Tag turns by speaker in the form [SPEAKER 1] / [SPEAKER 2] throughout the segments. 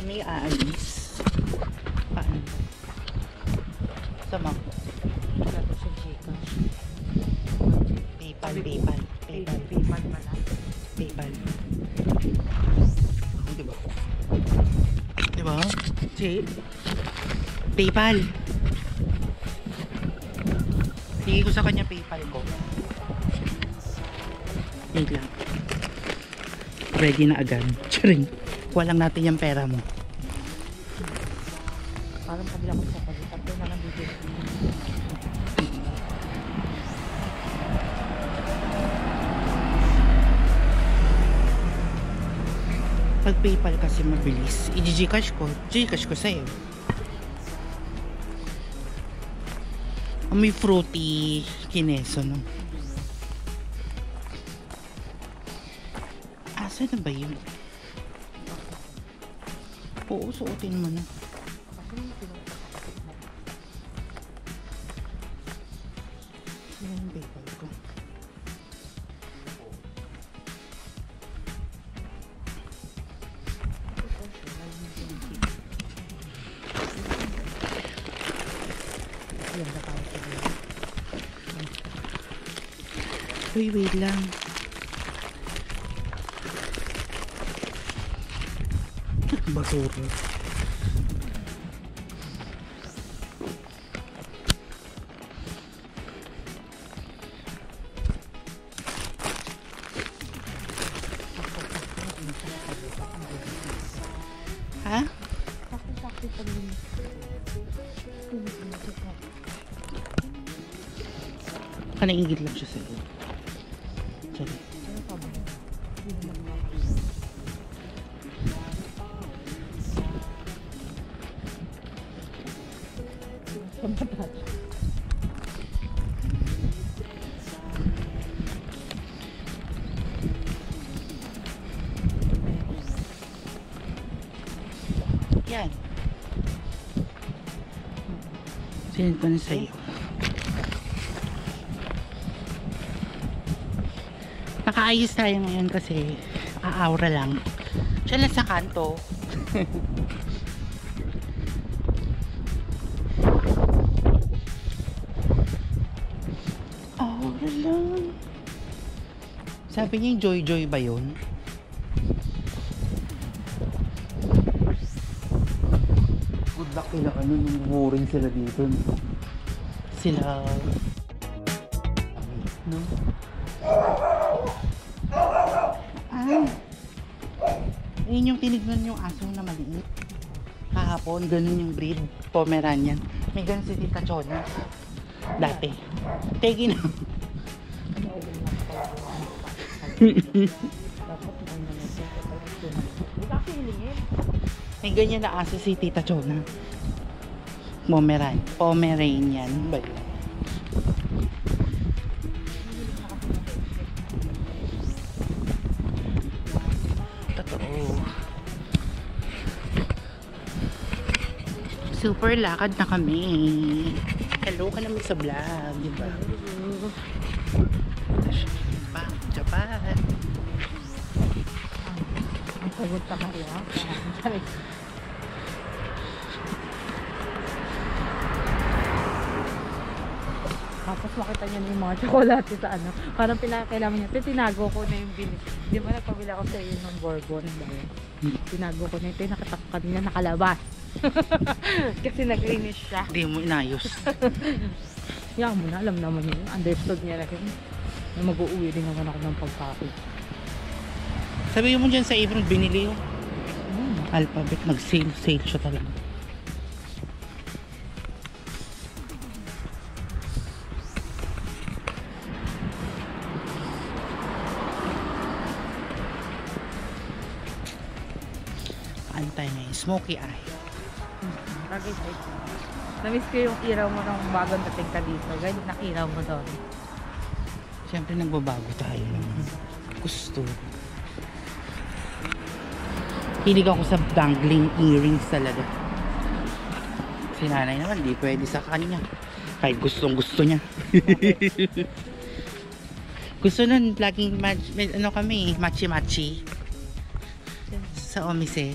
[SPEAKER 1] kami aalis. Paano? Sama ko.
[SPEAKER 2] Wala to sa Gcash.
[SPEAKER 1] PayPal.
[SPEAKER 2] PayPal pala.
[SPEAKER 1] PayPal. Diba? Diba? Si PayPal. Sige ko sa kanya PayPal ko. Wait lang. Ready na agad. Charing. Walang natin yung pera mo.
[SPEAKER 2] Parang kabila ko sa pagod. Tapos na lang dito.
[SPEAKER 1] Pag PayPal kasi mabilis. I-Gcash ko. Gcash ko sa'yo. May fruity kineso, no? Asa na ba yun? Oo, suotin mo na. Yan yung PayPal ko. Uy, wait lang. Basura. Ha? Kanaingit lang siya sa'yo. Sorry. Yan. Sinend ko na sa'yo. Nakaayos tayo ngayon kasi aura lang. Siya lang sa kanto. Aura lang. Sabi niya yung Joy-Joy ba yun? Good luck kila ano nung mooring sila dito. Sila no? Ayun yung tinignan yung aso na maliit. Kahapon, ganun yung breed. Pomeranian. May ganun si Tita Chona. Dati. Tegi na. May ganyan na aso si Tita Chona. Pomeranian. Ba yun? Super lakad na kami. Hello ka naman sa vlog, di ba? Japan.
[SPEAKER 2] Ang sagot pa kaya. Tapos makita niya na yung mga tsokolate sa ano. Parang pinakailangan niya. Tinago ko na yung bilis. Di ba nagpabila ko sa iyo ng Bourbon? Tinago ko na ito. Nakatakad niya nakalabas. Kasi nag-finish siya.
[SPEAKER 1] Hindi mo inayos.
[SPEAKER 2] Yan mo na. Alam naman yun. Understood niya na yun. Na mag-uwi din naman ako ng pagkain.
[SPEAKER 1] Sabi mo dyan sa April, binili yung Alphabet. Nag-sale siya talaga. Antay na yung smoky eye.
[SPEAKER 2] Bagay sa ito. Namiss ko yung iraw mo nung bagong dating ka dito. Ganyan nakiraw mo doon.
[SPEAKER 1] Siyempre nagbabago tayo ng gusto. Hilig ako sa dangling earrings talaga. Si nanay naman, di pwede sa kanya. Kahit gustong gusto niya. Gusto nun, laging ano kami, matchy-matchy. Sa omise.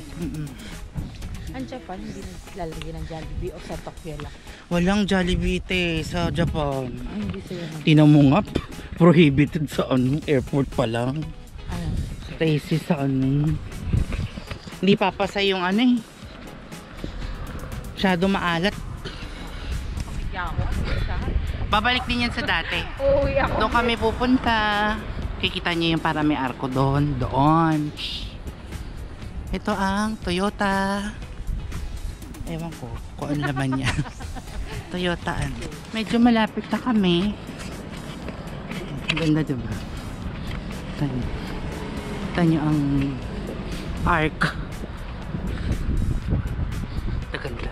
[SPEAKER 2] Ang Japan, hindi lalagyan ng Jollibee o sa Tokyo lang.
[SPEAKER 1] Walang Jollibee sa Japan.
[SPEAKER 2] Ay, hindi sila nag...
[SPEAKER 1] Tinan mo nga, prohibited sa airport pa lang.
[SPEAKER 2] Ano?
[SPEAKER 1] Crazy sa Hindi papasa yung masyado maalat.
[SPEAKER 2] Kamigya ako.
[SPEAKER 1] Babalik din yan sa dati.
[SPEAKER 2] Uuwi ako.
[SPEAKER 1] Doon kami pupunta. Kikita niyo yung para may arko doon. Doon. Ito ang Toyota. Ewan ko kung ano naman niya. Toyota. Medyo malapit na kami. Ang ganda diba? Ito niyo ang arc. Ang ganda.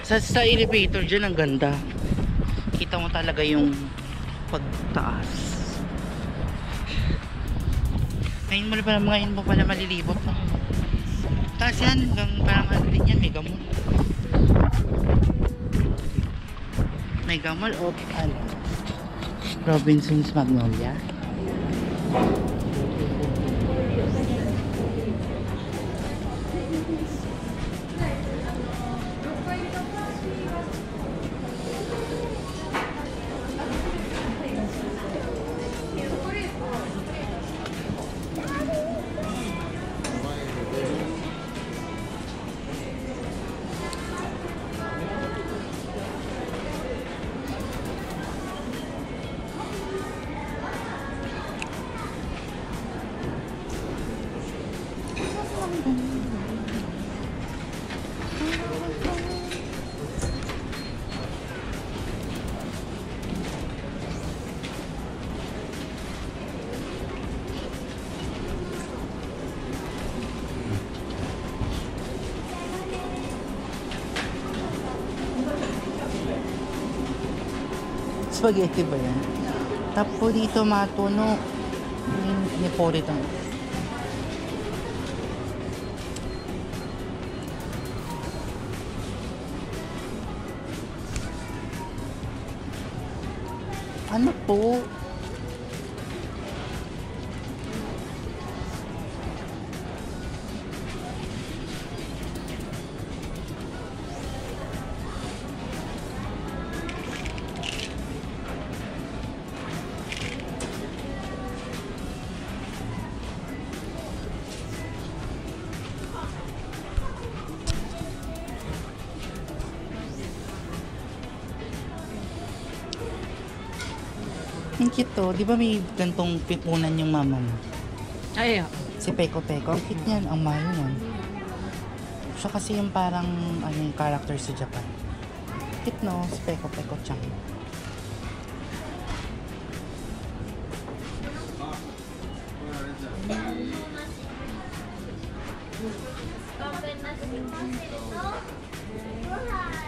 [SPEAKER 1] Sa elevator dyan ang ganda. Kita mo talaga yung pagtaas. Ngayon mo pala malilibot mo. Taas yan, hanggang parang din yan, Mega Mall. Mega Mall o Robinson's Magnolia. Spaghetti ba yan? Tapos dito matuno. Ni Napolitan. Ano po? Ang cute to. Di ba may gantong pipunan yung mama mo?
[SPEAKER 2] Ay,
[SPEAKER 1] Si Peko Peko. Ang cute niyan. Ang mahal niyan. Siya kasi yung parang yung character sa Japan. Cute no? Si Peko Peko Chan.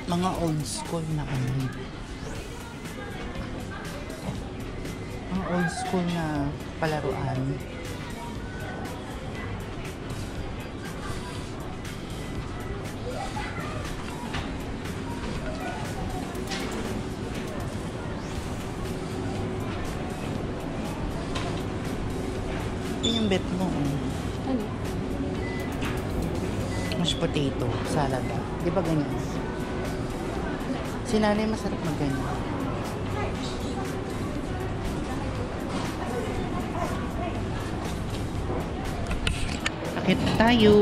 [SPEAKER 1] Mga old school na mga old school na palaruan. Ito yung bet mo.
[SPEAKER 2] ano?
[SPEAKER 1] Mashed potato, salad. Di ba ganyan? Si nanay masarap magganyan. Akit tayo.